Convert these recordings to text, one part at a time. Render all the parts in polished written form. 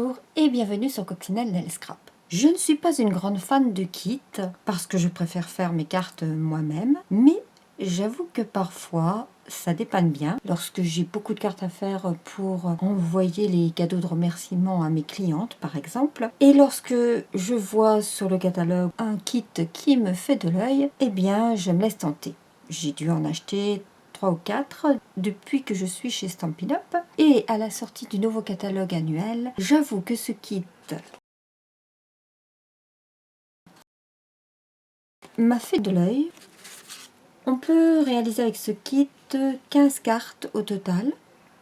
Bonjour et bienvenue sur Coccinelle Nail Scrap. Je ne suis pas une grande fan de kits parce que je préfère faire mes cartes moi-même, mais j'avoue que parfois ça dépanne bien lorsque j'ai beaucoup de cartes à faire pour envoyer les cadeaux de remerciement à mes clientes par exemple. Et lorsque je vois sur le catalogue un kit qui me fait de l'œil, eh bien je me laisse tenter. J'ai dû en acheter 3 ou 4 depuis que je suis chez Stampin' Up. Et à la sortie du nouveau catalogue annuel, j'avoue que ce kit m'a fait de l'œil. On peut réaliser avec ce kit 15 cartes au total.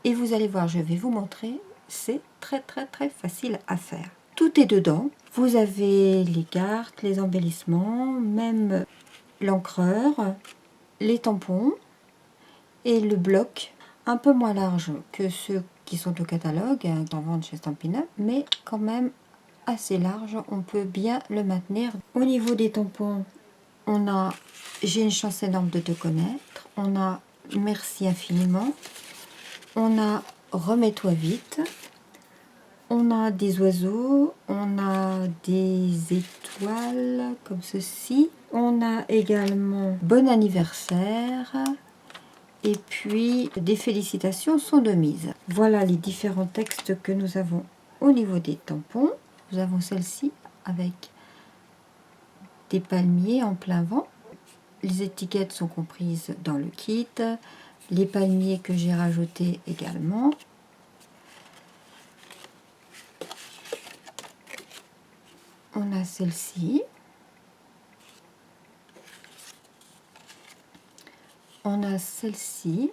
Et vous allez voir, je vais vous montrer, c'est très facile à faire. Tout est dedans. Vous avez les cartes, les embellissements, même l'encreur, les tampons et le bloc, un peu moins large que ceux qui sont au catalogue, en vente chez Stampin' Up, mais quand même assez large, on peut bien le maintenir. Au niveau des tampons, on a j'ai une chance énorme de te connaître, on a merci infiniment, on a remets-toi vite, on a des oiseaux, on a des étoiles comme ceci, on a également bon anniversaire. Et puis, des félicitations sont de mise. Voilà les différents textes que nous avons au niveau des tampons. Nous avons celle-ci avec des palmiers en plein vent. Les étiquettes sont comprises dans le kit. Les palmiers que j'ai rajoutés également. On a celle-ci. On a celle-ci.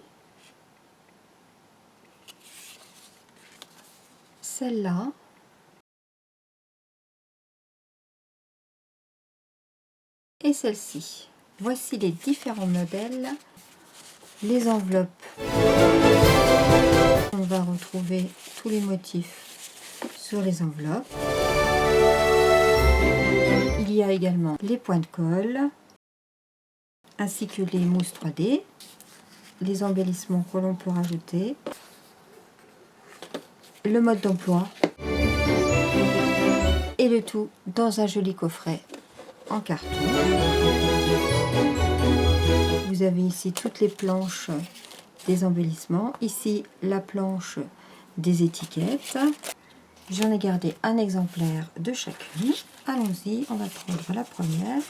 Celle-là. Et celle-ci. Voici les différents modèles. Les enveloppes. On va retrouver tous les motifs sur les enveloppes. Il y a également les points de colle, ainsi que les mousses 3D, les embellissements que l'on peut rajouter, le mode d'emploi, et le tout dans un joli coffret en carton. Vous avez ici toutes les planches des embellissements, ici la planche des étiquettes. J'en ai gardé un exemplaire de chacune. Allons-y, on va prendre la première.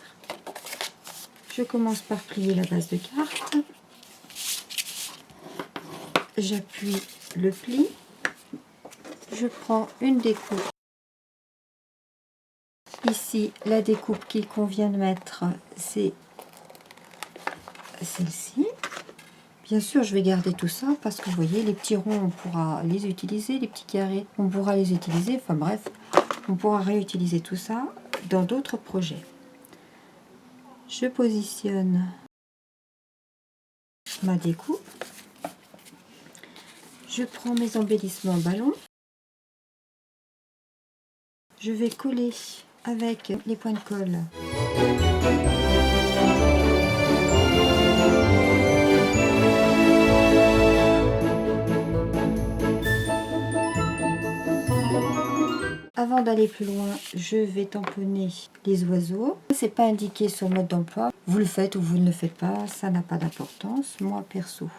Je commence par plier la base de carte. J'appuie le pli. Je prends une découpe. Ici, la découpe qu'il convient de mettre, c'est celle-ci. Bien sûr, je vais garder tout ça parce que vous voyez, les petits ronds, on pourra les utiliser. Les petits carrés, on pourra les utiliser. Enfin bref, on pourra réutiliser tout ça dans d'autres projets. Je positionne ma découpe. Je prends mes embellissements ballon. Je vais coller avec les points de colle. Avant d'aller plus loin, je vais tamponner les oiseaux. C'est pas indiqué sur le mode d'emploi. Vous le faites ou vous ne le faites pas, ça n'a pas d'importance. Moi perso,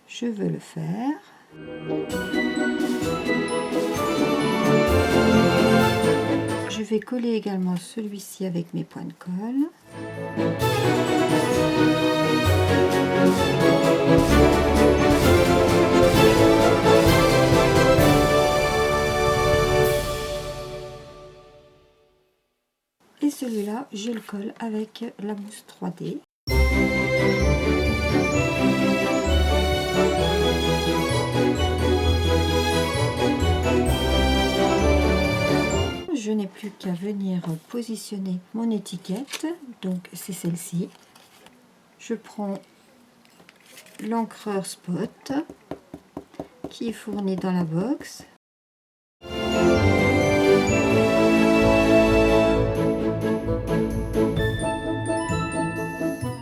je veux le faire. Je vais coller également celui-ci avec mes points de colle. Et celui-là, je le colle avec la mousse 3D. Je n'ai plus qu'à venir positionner mon étiquette, donc c'est celle-ci. Je prends l'encreur spot qui est fourni dans la box.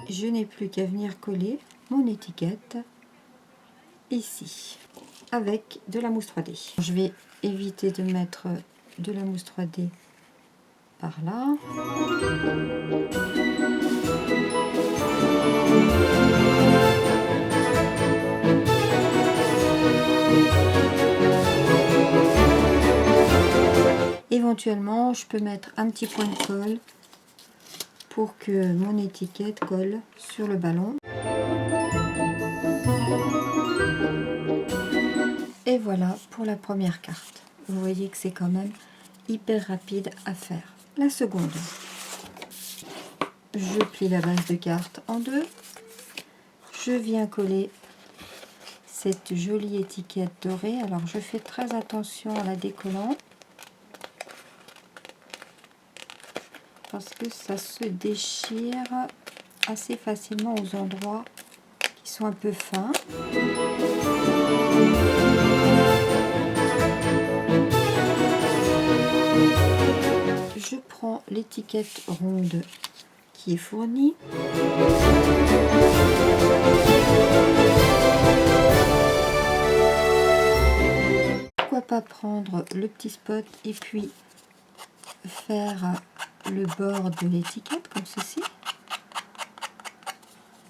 Je n'ai plus qu'à venir coller mon étiquette ici avec de la mousse 3D. Je vais éviter de mettre de la mousse 3D par là. Éventuellement, je peux mettre un petit point de colle pour que mon étiquette colle sur le ballon. Et voilà pour la première carte. Vous voyez que c'est quand même hyper rapide à faire. La seconde, je plie la base de carte en deux. Je viens coller cette jolie étiquette dorée. Alors je fais très attention à la décollant parce que ça se déchire assez facilement aux endroits qui sont un peu fins. Je prends l'étiquette ronde qui est fournie. Pourquoi pas prendre le petit spot et puis faire le bord de l'étiquette comme ceci.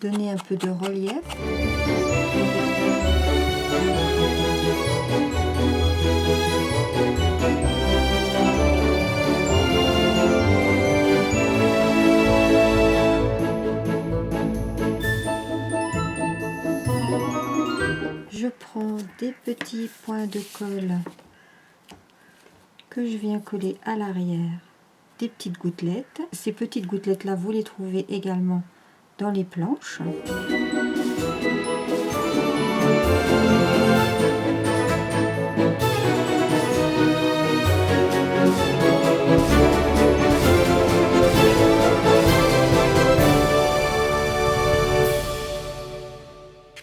Donner un peu de relief. Je prends des petits points de colle que je viens coller à l'arrière des petites gouttelettes. Ces petites gouttelettes là, vous les trouvez également dans les planches.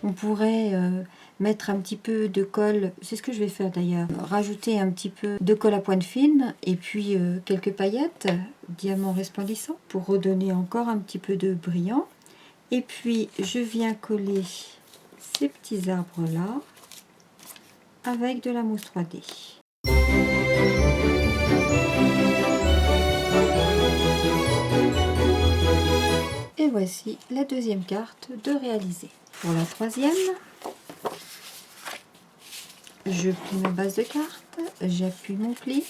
On pourrait mettre un petit peu de colle, c'est ce que je vais faire d'ailleurs, rajouter un petit peu de colle à pointe fine et puis quelques paillettes, diamants resplendissants pour redonner encore un petit peu de brillant. Et puis je viens coller ces petits arbres là avec de la mousse 3D. Et voici la deuxième carte de réaliser. Pour la troisième, je plie ma base de carte, j'appuie mon pli,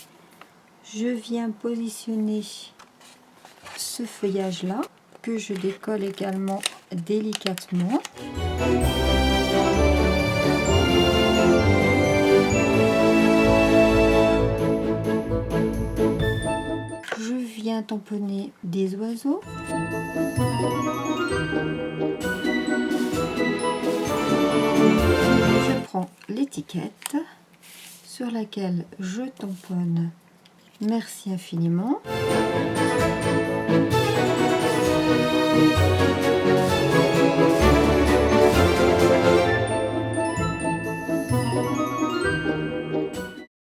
je viens positionner ce feuillage là que je décolle également délicatement. Je viens tamponner des oiseaux. Je prends l'étiquette sur laquelle je tamponne merci infiniment.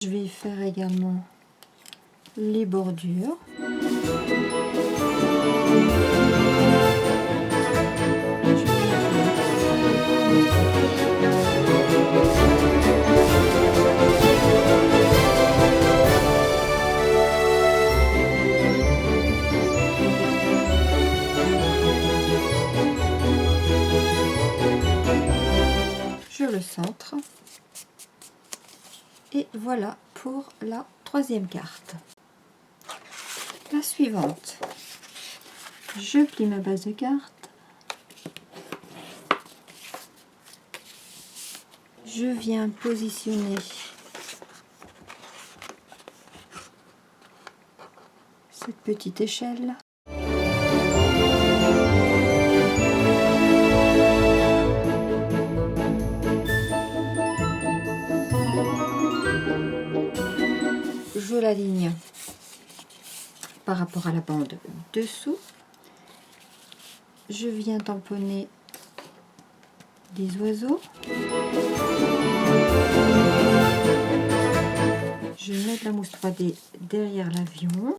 Je vais faire également les bordures. Je le centre. Et voilà pour la troisième carte. La suivante. Je plie ma base de carte. Je viens positionner cette petite échelle. Je l'aligne par rapport à la bande dessous. Je viens tamponner des oiseaux. Je mets de la mousse 3D derrière l'avion.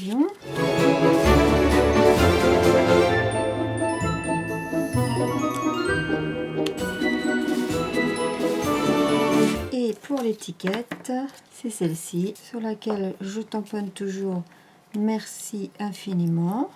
l'occasion. Et pour l'étiquette, c'est celle-ci sur laquelle je tamponne toujours merci infiniment.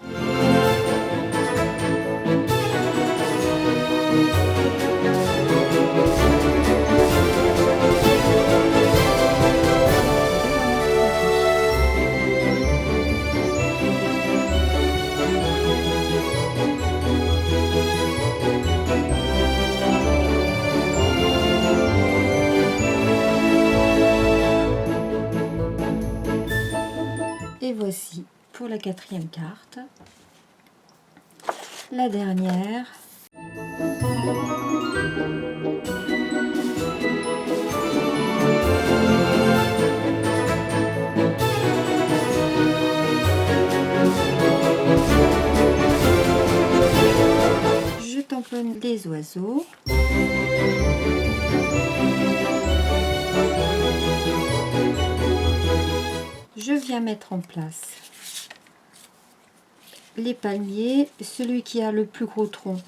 Et voici pour la 4e carte, la dernière. Je tamponne les oiseaux. Je viens mettre en place les palmiers. Celui qui a le plus gros tronc,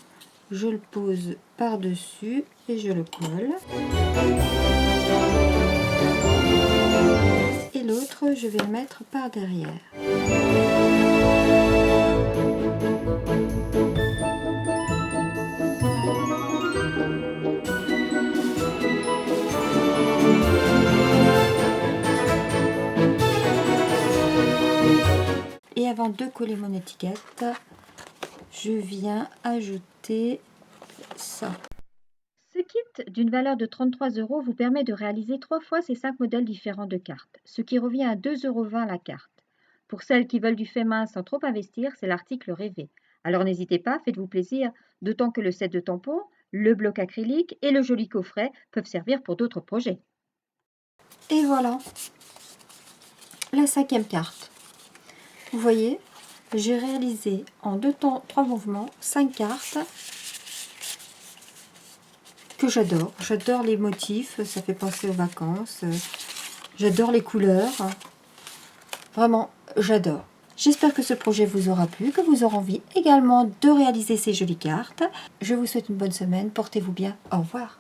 je le pose par-dessus et je le colle. Et l'autre, je vais le mettre par derrière. Et avant de coller mon étiquette, je viens ajouter ça. Ce kit d'une valeur de 33 € vous permet de réaliser 3 fois ces 5 modèles différents de cartes, ce qui revient à 2,20 € la carte. Pour celles qui veulent du fait main sans trop investir, c'est l'article rêvé. Alors n'hésitez pas, faites-vous plaisir, d'autant que le set de tampons, le bloc acrylique et le joli coffret peuvent servir pour d'autres projets. Et voilà, la 5e carte. Vous voyez, j'ai réalisé en 3 mouvements 5 cartes que j'adore. J'adore les motifs, ça fait penser aux vacances. J'adore les couleurs. Vraiment, j'adore. J'espère que ce projet vous aura plu, que vous aurez envie également de réaliser ces jolies cartes. Je vous souhaite une bonne semaine. Portez-vous bien. Au revoir.